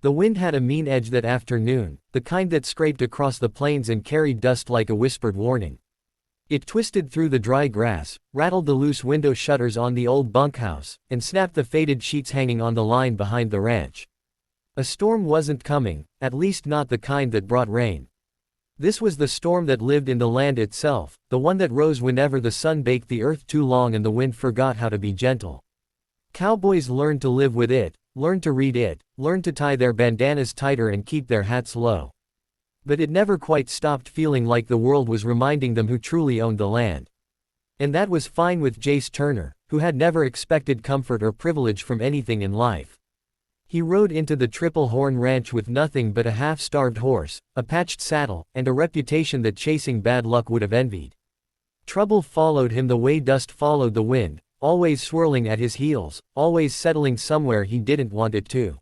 The wind had a mean edge that afternoon, the kind that scraped across the plains and carried dust like a whispered warning. It twisted through the dry grass, rattled the loose window shutters on the old bunkhouse, and snapped the faded sheets hanging on the line behind the ranch. A storm wasn't coming, at least not the kind that brought rain. This was the storm that lived in the land itself, the one that rose whenever the sun baked the earth too long and the wind forgot how to be gentle. Cowboys learned to live with it, learned to read it, learned to tie their bandanas tighter and keep their hats low. But it never quite stopped feeling like the world was reminding them who truly owned the land. And that was fine with Jace Turner, who had never expected comfort or privilege from anything in life. He rode into the Triple Horn Ranch with nothing but a half-starved horse, a patched saddle, and a reputation that chasing bad luck would have envied. Trouble followed him the way dust followed the wind, always swirling at his heels, always settling somewhere he didn't want it to.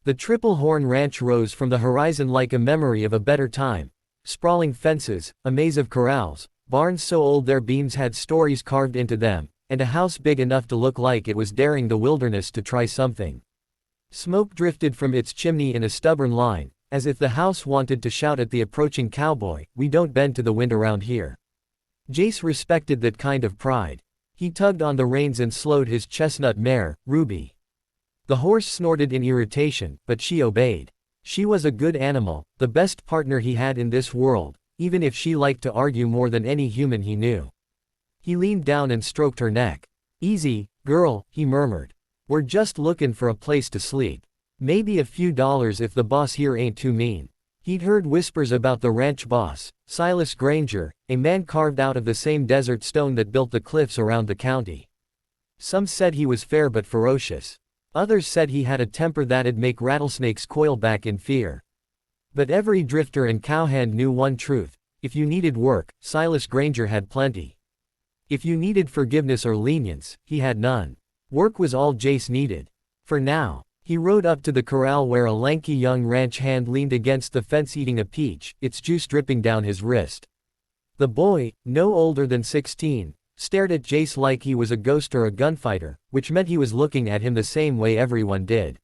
The Triple Horn Ranch rose from the horizon like a memory of a better time. Sprawling fences, a maze of corrals, barns so old their beams had stories carved into them, and a house big enough to look like it was daring the wilderness to try something. Smoke drifted from its chimney in a stubborn line, as if the house wanted to shout at the approaching cowboy, "We don't bend to the wind around here." Jace respected that kind of pride. He tugged on the reins and slowed his chestnut mare, Ruby. The horse snorted in irritation, but she obeyed. She was a good animal, the best partner he had in this world, even if she liked to argue more than any human he knew. He leaned down and stroked her neck. "Easy, girl," he murmured. "We're just looking for a place to sleep. Maybe a few dollars if the boss here ain't too mean." He'd heard whispers about the ranch boss, Silas Granger, a man carved out of the same desert stone that built the cliffs around the county. Some said he was fair but ferocious. Others said he had a temper that'd make rattlesnakes coil back in fear. But every drifter and cowhand knew one truth: if you needed work, Silas Granger had plenty. If you needed forgiveness or lenience, he had none. Work was all Jace needed. For now. He rode up to the corral where a lanky young ranch hand leaned against the fence eating a peach, its juice dripping down his wrist. The boy, no older than 16, stared at Jace like he was a ghost or a gunfighter, which meant he was looking at him the same way everyone did.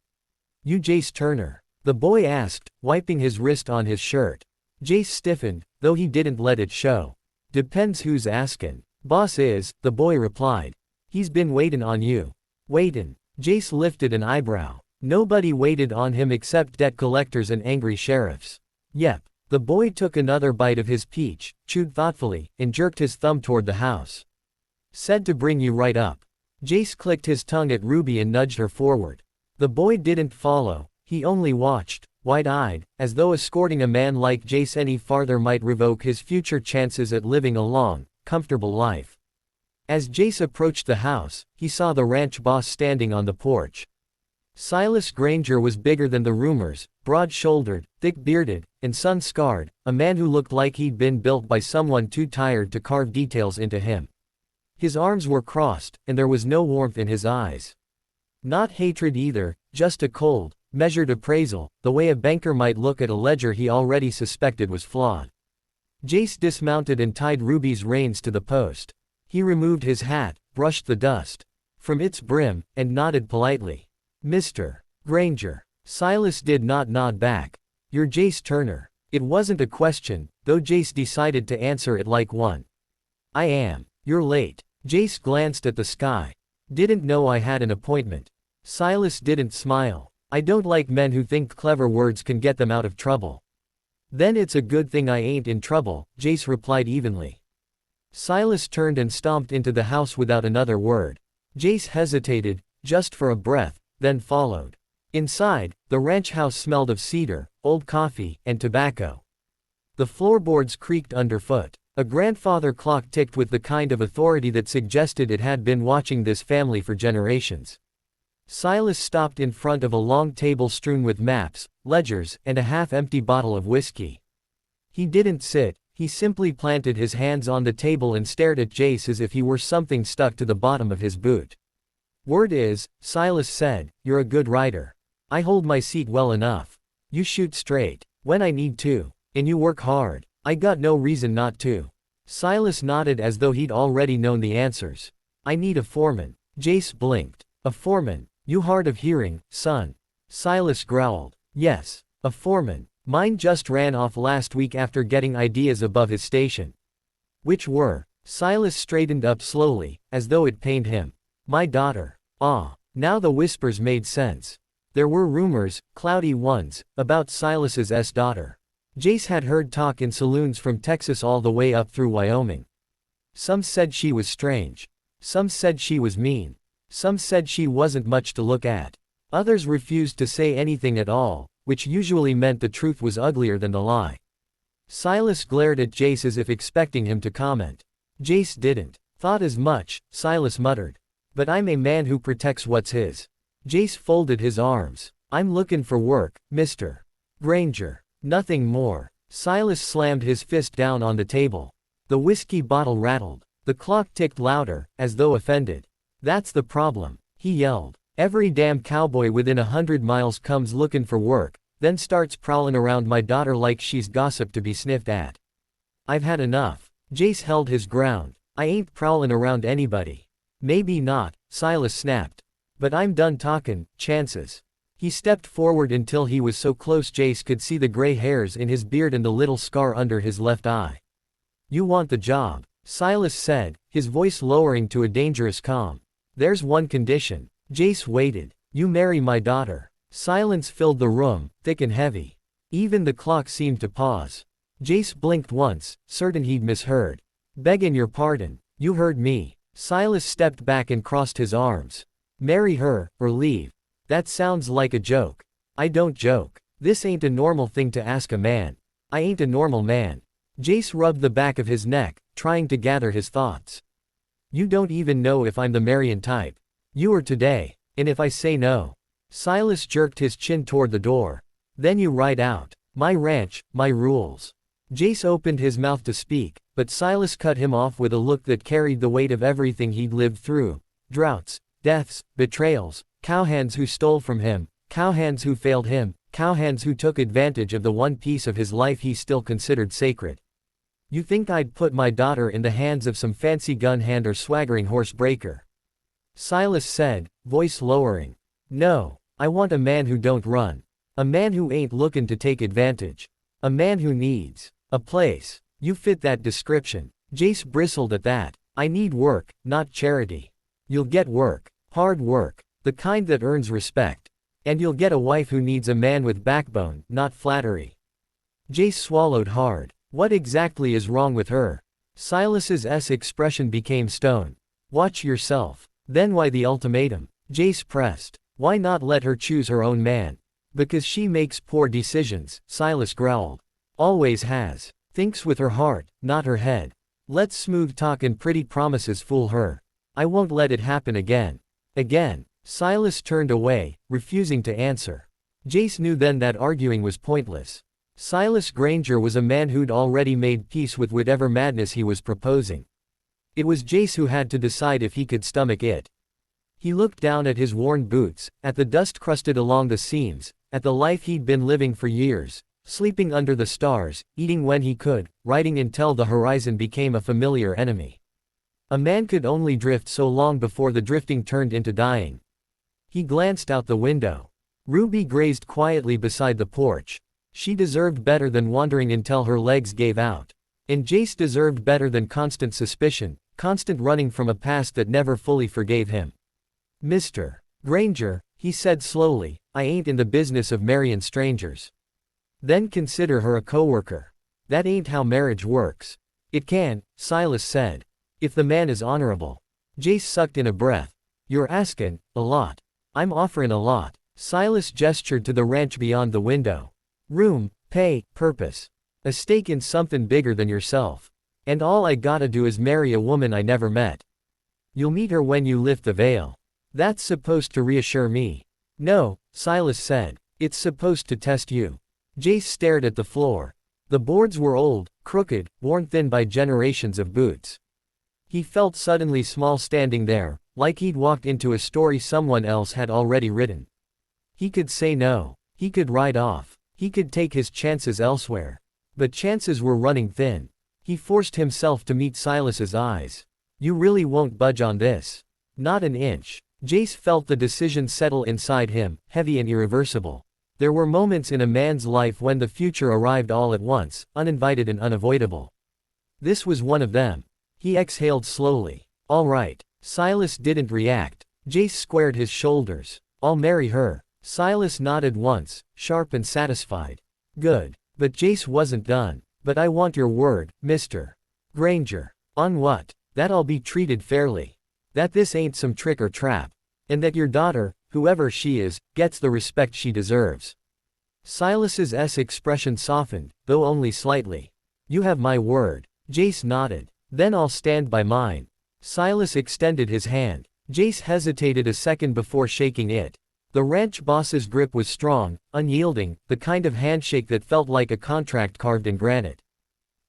"You Jace Turner?" the boy asked, wiping his wrist on his shirt. Jace stiffened, though he didn't let it show. "Depends who's askin'. Boss is," the boy replied. "He's been waitin' on you." "Waitin'?" Jace lifted an eyebrow. Nobody waited on him except debt collectors and angry sheriffs. "Yep." The boy took another bite of his peach, chewed thoughtfully, and jerked his thumb toward the house. "Said to bring you right up." Jace clicked his tongue at Ruby and nudged her forward. The boy didn't follow, he only watched, wide-eyed, as though escorting a man like Jace any farther might revoke his future chances at living a long, comfortable life. As Jace approached the house, he saw the ranch boss standing on the porch. Silas Granger was bigger than the rumors, broad-shouldered, thick-bearded, and sun-scarred, a man who looked like he'd been built by someone too tired to carve details into him. His arms were crossed, and there was no warmth in his eyes. Not hatred either, just a cold, measured appraisal, the way a banker might look at a ledger he already suspected was flawed. Jace dismounted and tied Ruby's reins to the post. He removed his hat, brushed the dust from its brim, and nodded politely. "Mr. Granger." Silas did not nod back. "You're Jace Turner." It wasn't a question, though Jace decided to answer it like one. "I am. You're late." Jace glanced at the sky. "Didn't know I had an appointment." Silas didn't smile. "I don't like men who think clever words can get them out of trouble." "Then it's a good thing I ain't in trouble," Jace replied evenly. Silas turned and stomped into the house without another word. Jace hesitated, just for a breath, then followed. Inside, the ranch house smelled of cedar, old coffee, and tobacco. The floorboards creaked underfoot. A grandfather clock ticked with the kind of authority that suggested it had been watching this family for generations. Silas stopped in front of a long table strewn with maps, ledgers, and a half-empty bottle of whiskey. He didn't sit, he simply planted his hands on the table and stared at Jace as if he were something stuck to the bottom of his boot. "Word is," Silas said, "you're a good rider. I hold my seat well enough. You shoot straight, when I need to, and you work hard. I got no reason not to." Silas nodded as though he'd already known the answers. "I need a foreman." Jace blinked. "A foreman? You hard of hearing, son." Silas growled. Yes, a foreman. Mine just ran off last week after getting ideas above his station. Which were? Silas straightened up slowly, as though it pained him. My daughter. Ah, now the whispers made sense. There were rumors, cloudy ones, about Silas's daughter. Jace had heard talk in saloons from Texas all the way up through Wyoming. Some said she was strange. Some said she was mean. Some said she wasn't much to look at. Others refused to say anything at all, which usually meant the truth was uglier than the lie. Silas glared at Jace as if expecting him to comment. Jace didn't. Thought as much, Silas muttered. But I'm a man who protects what's his. Jace folded his arms. I'm looking for work, Mr. Granger. Nothing more. Silas slammed his fist down on the table. The whiskey bottle rattled. The clock ticked louder, as though offended. That's the problem, he yelled. Every damn cowboy within 100 miles comes looking for work, then starts prowling around my daughter like she's gossip to be sniffed at. I've had enough. Jace held his ground. I ain't prowling around anybody. Maybe not, Silas snapped. But I'm done talking, chances. He stepped forward until he was so close Jace could see the gray hairs in his beard and the little scar under his left eye. You want the job, Silas said, his voice lowering to a dangerous calm. There's one condition. Jace waited. You marry my daughter. Silence filled the room, thick and heavy. Even the clock seemed to pause. Jace blinked once, certain he'd misheard. Begging your pardon, you heard me. Silas stepped back and crossed his arms. Marry her, or leave. That sounds like a joke. I don't joke. This ain't a normal thing to ask a man. I ain't a normal man. Jace rubbed the back of his neck, trying to gather his thoughts. You don't even know if I'm the Marion type. You are today, and if I say no. Silas jerked his chin toward the door. Then you ride out. My ranch, my rules. Jace opened his mouth to speak, but Silas cut him off with a look that carried the weight of everything he'd lived through. Droughts, deaths, betrayals, cowhands who stole from him, cowhands who failed him, cowhands who took advantage of the one piece of his life he still considered sacred. You think I'd put my daughter in the hands of some fancy gun hand or swaggering horse breaker? Silas said, voice lowering. No, I want a man who don't run. A man who ain't looking to take advantage. A man who needs a place. You fit that description. Jace bristled at that. I need work, not charity. You'll get work. Hard work. The kind that earns respect. And you'll get a wife who needs a man with backbone, not flattery. Jace swallowed hard. What exactly is wrong with her? Silas's expression became stone. Watch yourself. Then why the ultimatum? Jace pressed. Why not let her choose her own man? Because she makes poor decisions, Silas growled. Always has. Thinks with her heart, not her head. Let smooth talk and pretty promises fool her. I won't let it happen again. Again. Silas turned away, refusing to answer. Jace knew then that arguing was pointless. Silas Granger was a man who'd already made peace with whatever madness he was proposing. It was Jace who had to decide if he could stomach it. He looked down at his worn boots, at the dust crusted along the seams, at the life he'd been living for years, sleeping under the stars, eating when he could, writing until the horizon became a familiar enemy. A man could only drift so long before the drifting turned into dying. He glanced out the window. Ruby grazed quietly beside the porch. She deserved better than wandering until her legs gave out. And Jace deserved better than constant suspicion, constant running from a past that never fully forgave him. Mr. Granger, he said slowly, I ain't in the business of marrying strangers. Then consider her a coworker. That ain't how marriage works. It can, Silas said. If the man is honorable. Jace sucked in a breath. You're asking a lot. I'm offering a lot. Silas gestured to the ranch beyond the window. Room, pay, purpose. A stake in something bigger than yourself. And all I gotta do is marry a woman I never met. You'll meet her when you lift the veil. That's supposed to reassure me. No, Silas said. It's supposed to test you. Jace stared at the floor. The boards were old, crooked, worn thin by generations of boots. He felt suddenly small standing there, like he'd walked into a story someone else had already written. He could say no. He could ride off. He could take his chances elsewhere. But chances were running thin. He forced himself to meet Silas's eyes. You really won't budge on this. Not an inch. Jace felt the decision settle inside him, heavy and irreversible. There were moments in a man's life when the future arrived all at once, uninvited and unavoidable. This was one of them. He exhaled slowly. All right. Silas didn't react. Jace squared his shoulders. I'll marry her. Silas nodded once, sharp and satisfied. Good. But Jace wasn't done. But I want your word, Mr. Granger. On what? That I'll be treated fairly. That this ain't some trick or trap. And that your daughter, whoever she is, gets the respect she deserves. Silas's expression softened, though only slightly. You have my word. Jace nodded. Then I'll stand by mine. Silas extended his hand. Jace hesitated a second before shaking it. The ranch boss's grip was strong, unyielding, the kind of handshake that felt like a contract carved in granite.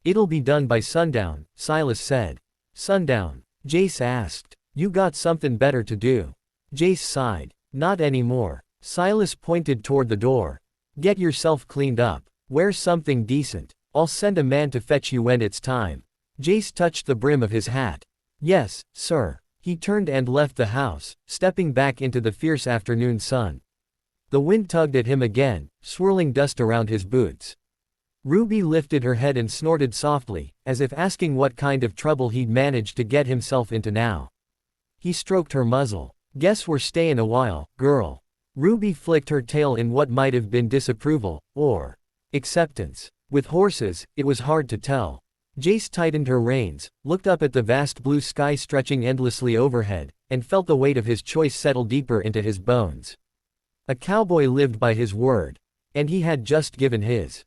It'll be done by sundown, Silas said. Sundown? Jace asked. You got something better to do. Jace sighed. Not anymore. Silas pointed toward the door. Get yourself cleaned up. Wear something decent. I'll send a man to fetch you when it's time. Jace touched the brim of his hat. Yes, sir. He turned and left the house, stepping back into the fierce afternoon sun. The wind tugged at him again, swirling dust around his boots. Ruby lifted her head and snorted softly, as if asking what kind of trouble he'd managed to get himself into now. He stroked her muzzle. Guess we're stayin' a while, girl. Ruby flicked her tail in what might have been disapproval, or acceptance. With horses, it was hard to tell. Jace tightened her reins, looked up at the vast blue sky stretching endlessly overhead, and felt the weight of his choice settle deeper into his bones. A cowboy lived by his word. And he had just given his.